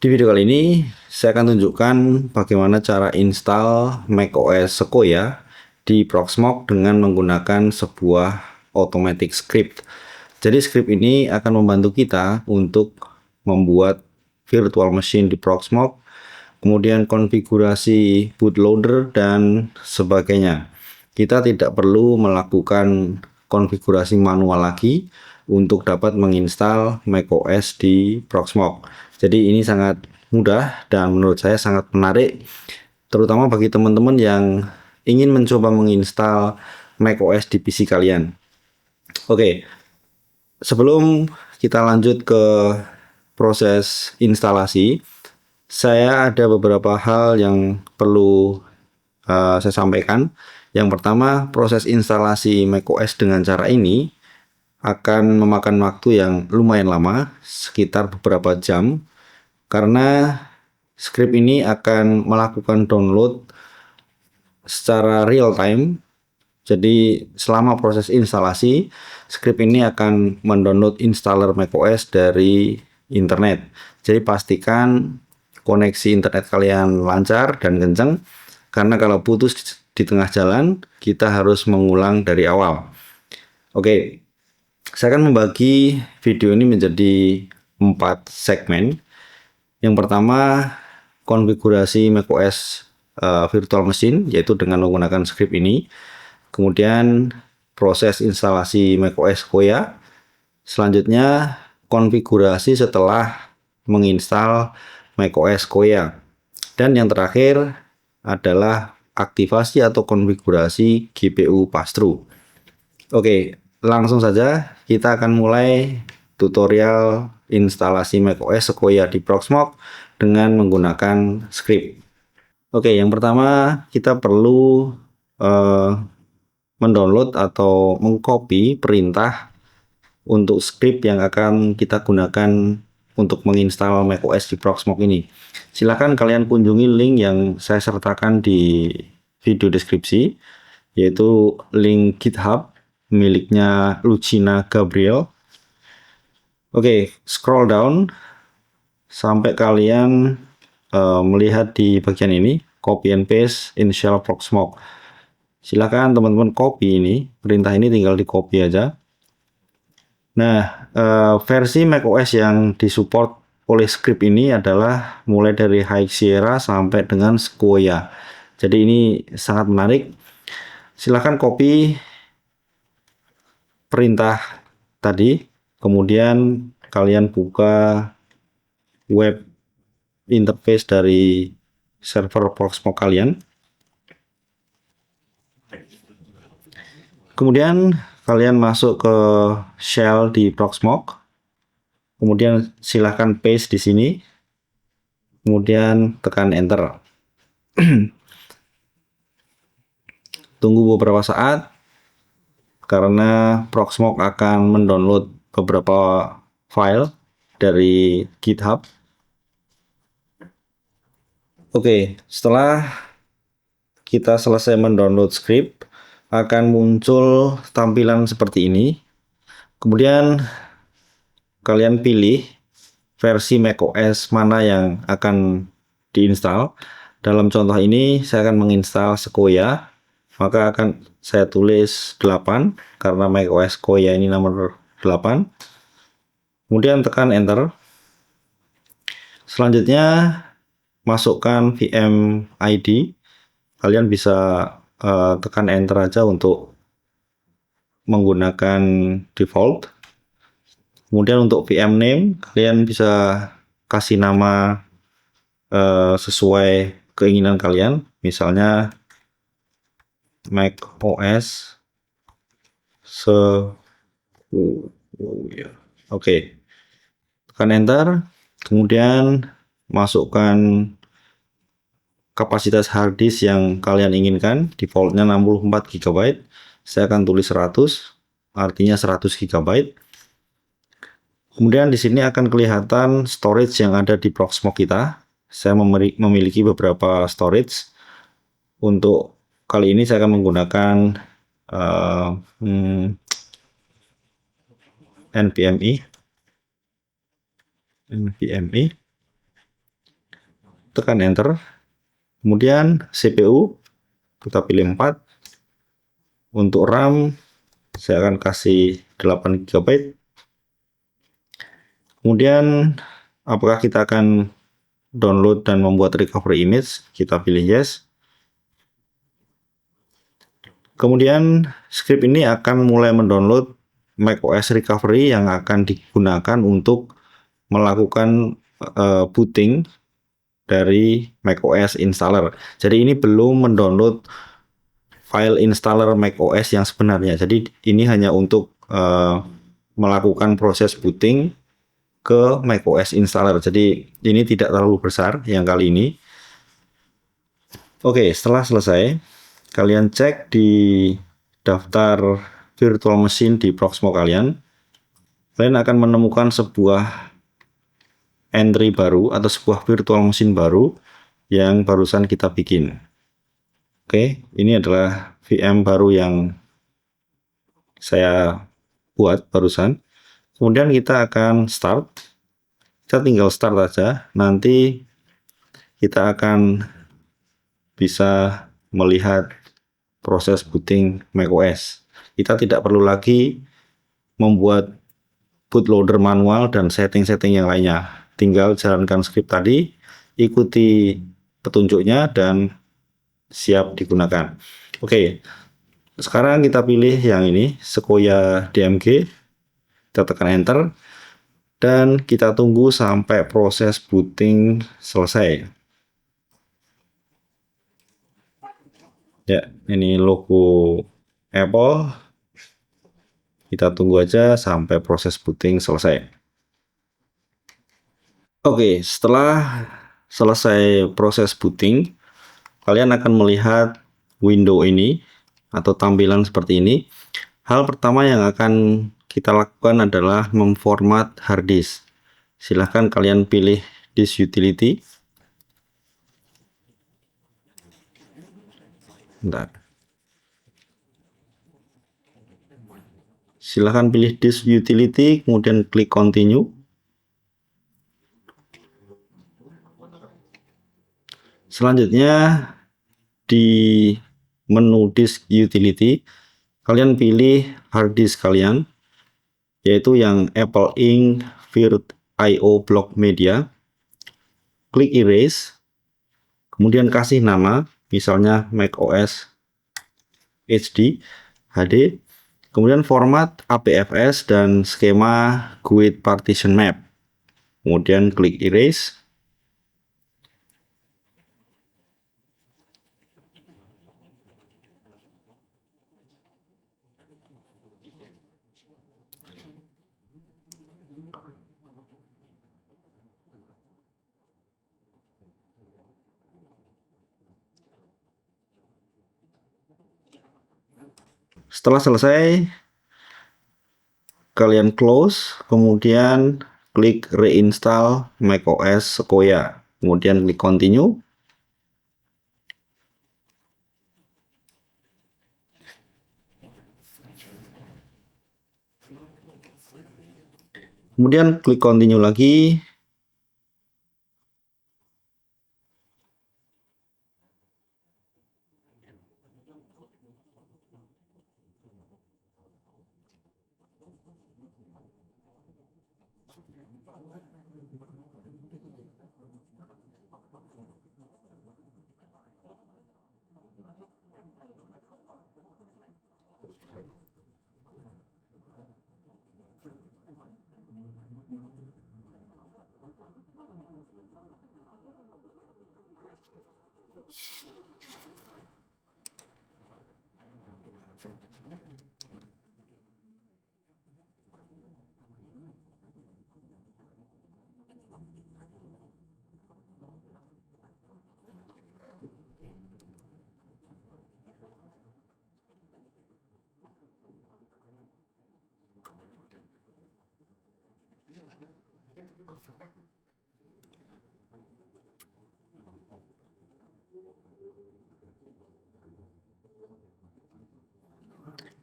Di video kali ini saya akan tunjukkan bagaimana cara install macOS Sequoia di Proxmox dengan menggunakan sebuah automatic script. Jadi script ini akan membantu kita untuk membuat virtual machine di Proxmox, kemudian konfigurasi bootloader dan sebagainya. Kita tidak perlu melakukan konfigurasi manual lagi untuk dapat menginstal macOS di Proxmox. Jadi ini sangat mudah dan menurut saya sangat menarik, terutama bagi teman-teman yang ingin mencoba menginstal macOS di PC kalian. Oke, sebelum kita lanjut ke proses instalasi, saya ada beberapa hal yang perlu saya sampaikan. Yang pertama, proses instalasi macOS dengan cara ini akan memakan waktu yang lumayan lama, sekitar beberapa jam, karena script ini akan melakukan download secara real time. Jadi selama proses instalasi, script ini akan mendownload installer macOS dari internet. Jadi pastikan koneksi internet kalian lancar dan kencang, karena kalau putus di tengah jalan, kita harus mengulang dari awal. Oke, saya akan membagi video ini menjadi 4 segmen. Yang pertama, konfigurasi macOS virtual machine, yaitu dengan menggunakan script ini. Kemudian proses instalasi macOS Sequoia. Selanjutnya konfigurasi setelah menginstal macOS Sequoia. Dan yang terakhir adalah aktivasi atau konfigurasi GPU pass-through. Oke, langsung saja kita akan mulai tutorial instalasi macOS Sequoia di Proxmox dengan menggunakan script. Oke, yang pertama kita perlu mendownload atau mengcopy perintah untuk script yang akan kita gunakan untuk menginstal macOS di Proxmox ini. Silakan kalian kunjungi link yang saya sertakan di video deskripsi, yaitu link GitHub miliknya Lucina Gabriel. Oke, scroll down sampai kalian melihat di bagian ini, copy and paste install Proxmox. Silakan teman-teman copy ini, perintah ini tinggal di copy aja. Nah, versi macOS yang disupport oleh script ini adalah mulai dari High Sierra sampai dengan Sequoia. Jadi ini sangat menarik. Silakan copy perintah tadi, kemudian kalian buka web interface dari server Proxmox kalian. Kemudian kalian masuk ke shell di Proxmox. Kemudian silahkan paste di sini. Kemudian tekan enter. Tunggu beberapa saat karena Proxmox akan mendownload beberapa file dari GitHub. Oke, setelah kita selesai mendownload script, akan muncul tampilan seperti ini. Kemudian kalian pilih versi macOS mana yang akan diinstal. Dalam contoh ini saya akan menginstal Sequoia, maka akan saya tulis 8 karena macOS Sequoia ini nomor 8. Kemudian tekan enter. Selanjutnya masukkan VM ID. Kalian bisa tekan enter aja untuk menggunakan default. Kemudian untuk VM name kalian bisa kasih nama sesuai keinginan kalian, misalnya macOS Sequoia. Oke, tekan enter. Kemudian masukkan kapasitas hard disk yang kalian inginkan, defaultnya 64 GB. Saya akan tulis 100, artinya 100 GB. Kemudian di sini akan kelihatan storage yang ada di Proxmox kita. Saya memiliki beberapa storage. Untuk kali ini saya akan menggunakan NVMe. tekan enter. Kemudian CPU kita pilih 4. Untuk RAM saya akan kasih 8 GB. Kemudian apakah kita akan download dan membuat recovery image? Kita pilih yes. Kemudian script ini akan mulai mendownload macOS recovery yang akan digunakan untuk melakukan booting dari macOS installer. Jadi ini belum mendownload file installer macOS yang sebenarnya. Jadi ini hanya untuk melakukan proses booting ke macOS installer. Jadi ini tidak terlalu besar yang kali ini. Oke, setelah selesai, kalian cek di daftar virtual machine di Proxmox kalian. Kalian akan menemukan sebuah entry baru atau sebuah virtual machine baru yang barusan kita bikin. Oke, ini adalah VM baru yang saya buat barusan. Kemudian kita akan start. Kita tinggal start aja. Nanti kita akan bisa melihat proses booting macOS. Kita tidak perlu lagi membuat bootloader manual dan setting-setting yang lainnya. Tinggal jalankan script tadi, ikuti petunjuknya dan siap digunakan. Oke, sekarang kita pilih yang ini, Sequoia DMG. Kita tekan enter dan kita tunggu sampai proses booting selesai. Ya, ini logo Apple. Kita tunggu aja sampai proses booting selesai. Oke, setelah selesai proses booting, kalian akan melihat window ini atau tampilan seperti ini. Hal pertama yang akan kita lakukan adalah memformat hard disk. Silahkan kalian pilih disk utility. Bentar. Silahkan pilih disk utility, kemudian klik continue. Selanjutnya di menu disk utility, kalian pilih hard disk kalian, yaitu yang Apple Inc. Virt.io Block Media. Klik erase, kemudian kasih nama, misalnya macOS HD, HD. Kemudian format APFS dan skema GUID partition map. Kemudian klik erase. Setelah selesai, kalian close, kemudian klik reinstall macOS Sequoia, kemudian klik continue. Kemudian klik continue lagi.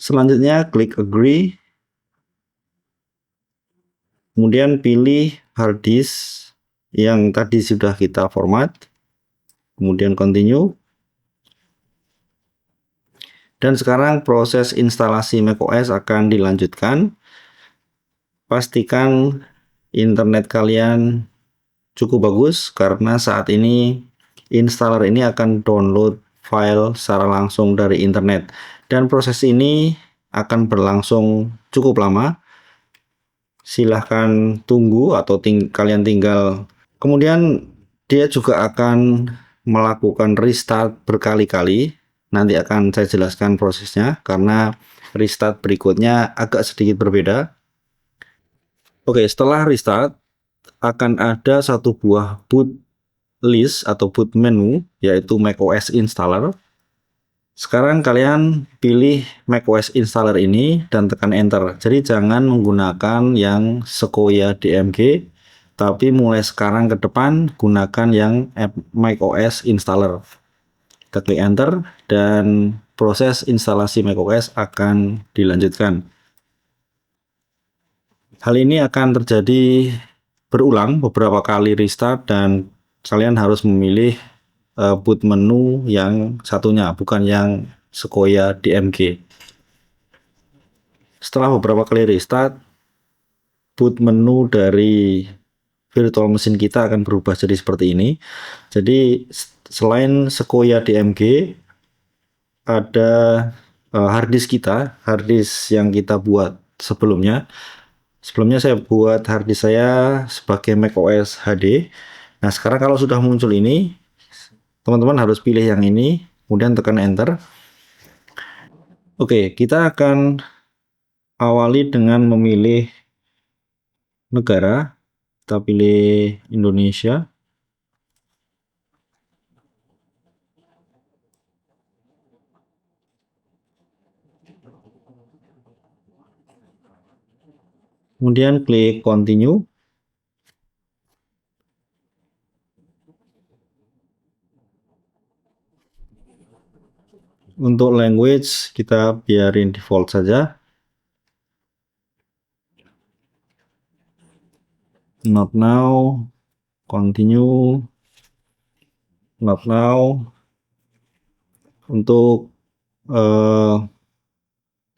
Selanjutnya klik agree. Kemudian pilih hard disk yang tadi sudah kita format. kemudian continue. Dan sekarang proses instalasi macOS akan dilanjutkan. Pastikan internet kalian cukup bagus karena saat ini installer ini akan download file secara langsung dari internet, dan proses ini akan berlangsung cukup lama. Silahkan tunggu atau kalian tinggal. Kemudian dia juga akan melakukan restart berkali-kali. Nanti akan saya jelaskan prosesnya karena restart berikutnya agak sedikit berbeda. Oke, setelah restart akan ada satu buah boot list atau boot menu, yaitu macOS installer. Sekarang kalian pilih macOS installer ini dan tekan enter. Jadi jangan menggunakan yang Sequoia DMG, tapi mulai sekarang ke depan gunakan yang macOS installer. Kita klik enter dan proses instalasi macOS akan dilanjutkan. Hal ini akan terjadi berulang beberapa kali restart dan kalian harus memilih boot menu yang satunya, bukan yang Sequoia DMG. Setelah beberapa kali restart, boot menu dari virtual machine kita akan berubah jadi seperti ini. Jadi selain Sequoia DMG, ada harddisk kita, harddisk yang kita buat sebelumnya. Sebelumnya saya buat harddisk saya sebagai macOS HD. Nah, sekarang kalau sudah muncul ini, teman-teman harus pilih yang ini, kemudian tekan enter. Oke, kita akan awali dengan memilih negara. Kita pilih Indonesia. Kemudian klik continue. Untuk language kita biarin default saja. Not now. Continue. Not now. Untuk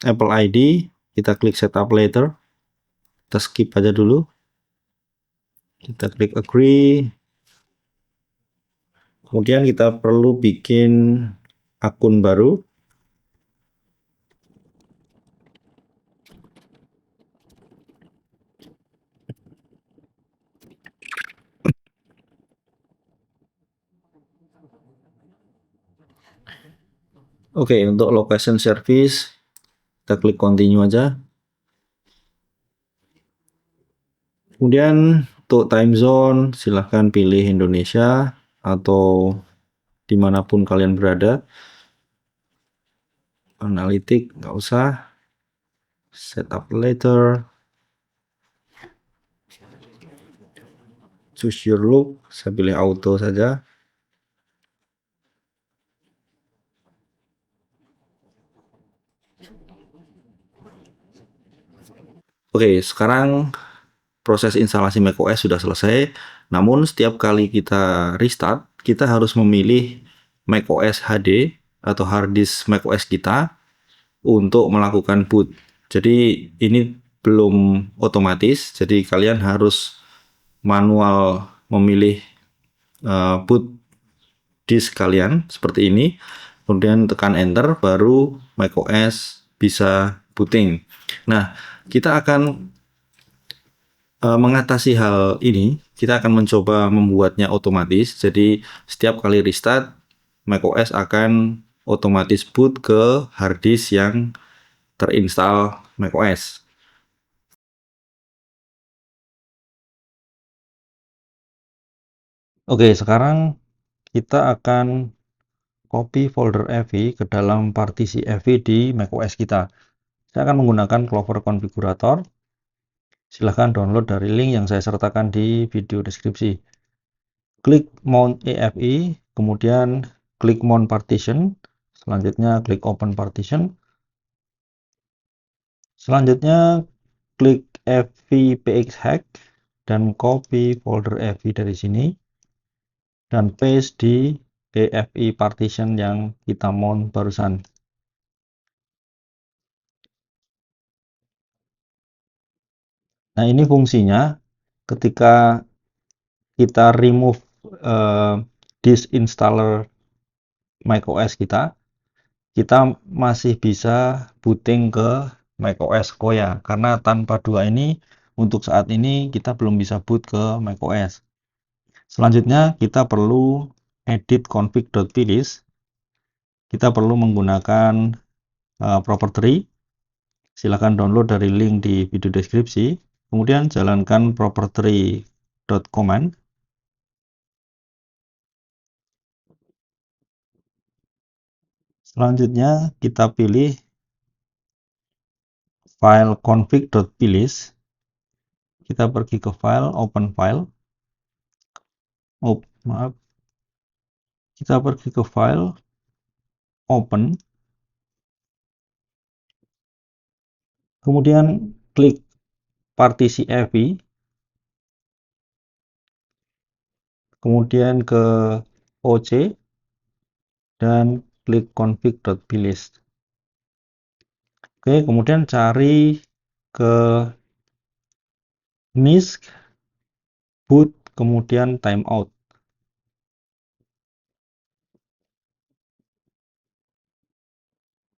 Apple ID kita klik setup later. Kita skip aja dulu. Kita klik agree. Kemudian kita perlu bikin akun baru. Oke, untuk location service kita klik continue aja. Kemudian untuk time zone silahkan pilih Indonesia atau dimanapun kalian berada. Analitik nggak usah. Setup later. Choose your look, saya pilih auto saja. Oke, sekarang proses instalasi macOS sudah selesai. Namun setiap kali kita restart, kita harus memilih macOS HD atau harddisk macOS kita untuk melakukan boot. Jadi ini belum otomatis, jadi kalian harus manual memilih boot disk kalian seperti ini. Kemudian tekan enter, baru macOS bisa booting. Nah, kita akan mengatasi hal ini. Kita akan mencoba membuatnya otomatis. Jadi setiap kali restart, macOS akan otomatis boot ke harddisk yang terinstall macOS. Oke, sekarang kita akan copy folder EVI ke dalam partisi EVI di macOS kita. Saya akan menggunakan Clover Configurator. Silahkan download dari link yang saya sertakan di video deskripsi. Klik Mount EVI, kemudian klik Mount Partition, selanjutnya klik Open Partition. Selanjutnya klik EVI PXHack dan copy folder EVI dari sini dan paste di EFI partition yang kita mount barusan. Nah, ini fungsinya ketika kita remove disk installer macOS kita masih bisa booting ke macOS Koya karena tanpa dua ini untuk saat ini kita belum bisa boot ke macOS. Selanjutnya kita perlu edit config.plist. Kita perlu menggunakan property. Silakan download dari link di video deskripsi. Kemudian jalankan property.command. Selanjutnya kita pilih file config.plist. Kita pergi ke file, open file. Maaf. Kita pergi ke file, open. Kemudian klik partisi EFI. Kemudian ke OC dan klik config.plist. Oke, kemudian cari ke MISC, boot, kemudian timeout.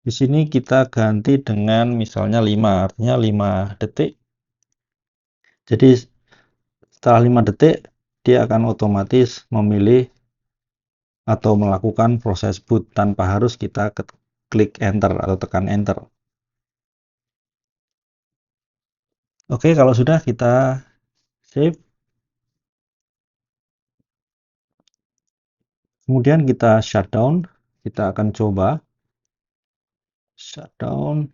Di sini kita ganti dengan misalnya 5, artinya 5 detik. Jadi setelah 5 detik, dia akan otomatis memilih atau melakukan proses boot tanpa harus kita klik enter atau tekan enter. Oke, kalau sudah kita save. Kemudian kita shutdown. Kita akan coba shutdown.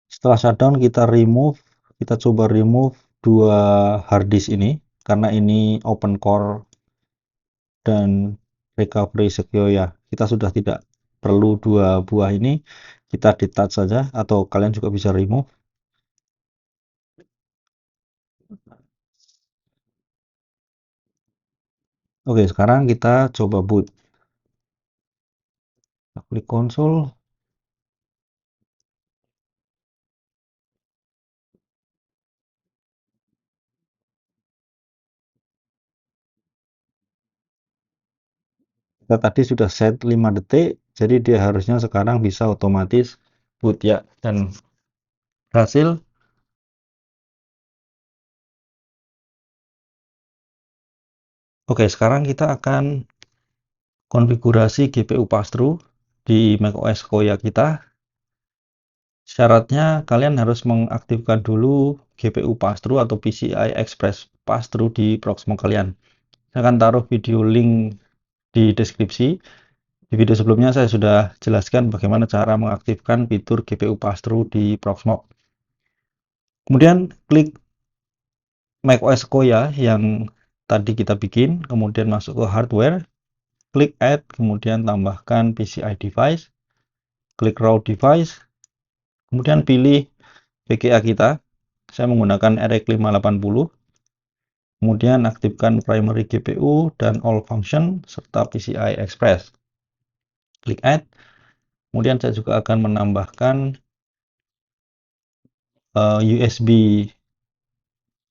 Setelah shutdown kita coba remove dua hard disk ini karena ini open core dan recovery secure ya. Kita sudah tidak perlu dua buah ini. Kita detach saja atau kalian juga bisa remove. Oke, sekarang kita coba boot. Kita klik konsol. Kita tadi sudah set 5 detik, jadi dia harusnya sekarang bisa otomatis boot ya, dan berhasil. Oke, sekarang kita akan konfigurasi GPU pass-through di macOS Koya kita. Syaratnya kalian harus mengaktifkan dulu GPU pass-through atau PCI Express pass-through di Proxmox kalian. Saya akan taruh video link di deskripsi. Di video sebelumnya saya sudah jelaskan bagaimana cara mengaktifkan fitur GPU pass-through di Proxmox. Kemudian klik macOS Koya yang tadi kita bikin, kemudian masuk ke hardware, klik add, kemudian tambahkan PCI device, klik raw device, kemudian pilih VGA kita. Saya menggunakan RX 580. Kemudian aktifkan primary GPU dan all function serta PCI Express. Klik add. Kemudian saya juga akan menambahkan USB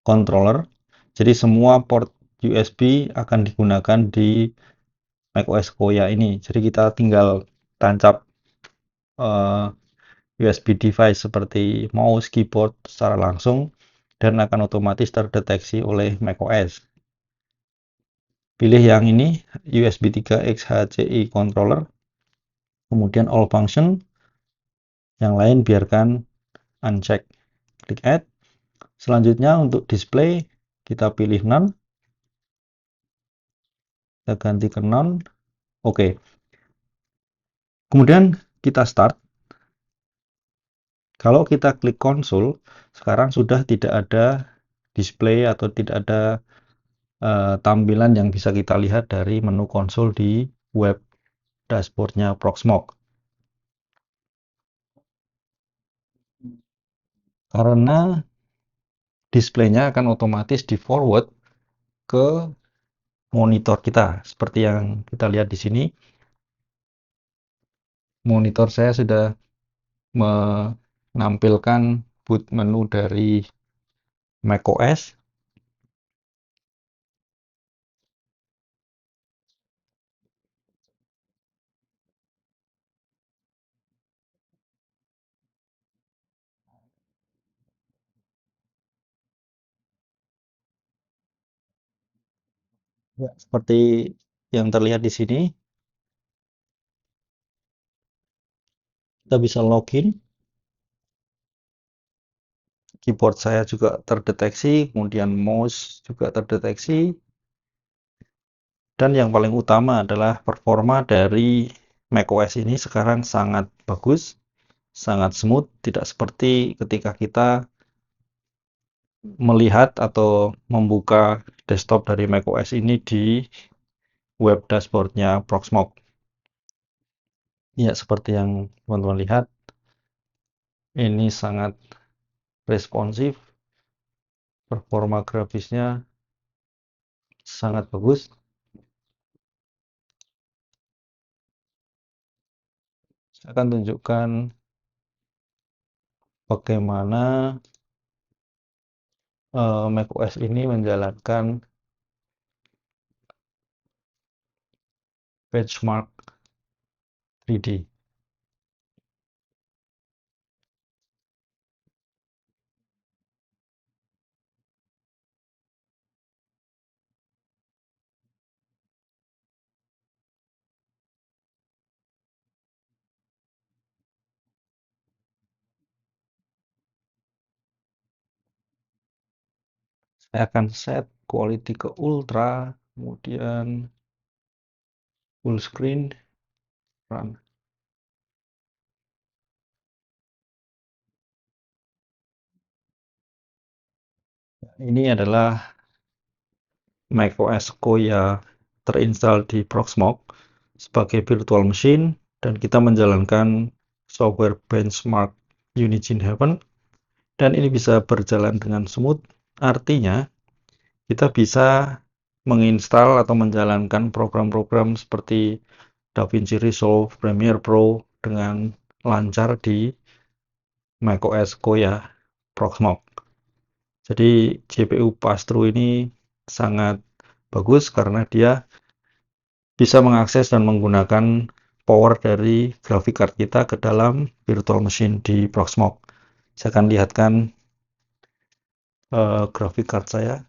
controller. Jadi semua port USB akan digunakan di macOS Koya ini. Jadi kita tinggal tancap USB device seperti mouse, keyboard secara langsung dan akan otomatis terdeteksi oleh macOS. Pilih yang ini, USB 3 XHCI controller, kemudian all function, yang lain biarkan uncheck. Klik add. Selanjutnya untuk display, kita pilih none, kita ganti ke none. Oke. Kemudian kita start. Kalau kita klik konsol, sekarang sudah tidak ada display atau tidak ada tampilan yang bisa kita lihat dari menu konsol di web dashboardnya Proxmox. Karena displaynya akan otomatis di forward ke monitor kita. Seperti yang kita lihat di sini, monitor saya sudah menampilkan boot menu dari macOS. Ya, seperti yang terlihat di sini, kita bisa login, keyboard saya juga terdeteksi, kemudian mouse juga terdeteksi, dan yang paling utama adalah performa dari macOS ini sekarang sangat bagus, sangat smooth, tidak seperti ketika kita melihat atau membuka desktop dari macOS ini di web dashboardnya Proxmox. Ya, seperti yang teman-teman lihat, ini sangat responsif, performa grafisnya sangat bagus. Saya akan tunjukkan bagaimana macOS ini menjalankan benchmark 3D. Saya akan set quality ke ultra, kemudian full screen, run. Ini adalah macOS Koya terinstall di Proxmox sebagai virtual machine dan kita menjalankan software benchmark Unigine Heaven dan ini bisa berjalan dengan smooth. Artinya kita bisa menginstal atau menjalankan program-program seperti DaVinci Resolve, Premiere Pro dengan lancar di macOS Koya Proxmox. Jadi GPU pass-through ini sangat bagus karena dia bisa mengakses dan menggunakan power dari graphic card kita ke dalam virtual machine di Proxmox. Saya akan lihatkan graphic card saya.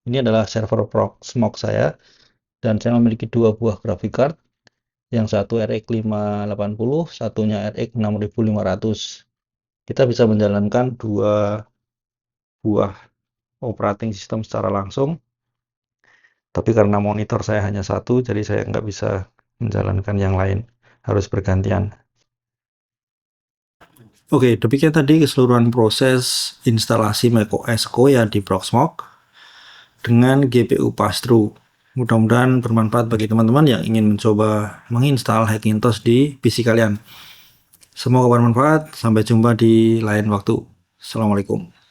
Ini adalah server Proxmox saya dan saya memiliki dua buah graphic card. Yang satu RX 580, satunya RX 6500. Kita bisa menjalankan dua buah operating system secara langsung. Tapi karena monitor saya hanya satu, jadi saya nggak bisa menjalankan yang lain. Harus bergantian. Oke, demikian tadi keseluruhan proses instalasi macOS Koya di Proxmox dengan GPU pass-through. Mudah-mudahan bermanfaat bagi teman-teman yang ingin mencoba menginstal Hackintosh di PC kalian. Semoga bermanfaat. Sampai jumpa di lain waktu. Assalamualaikum.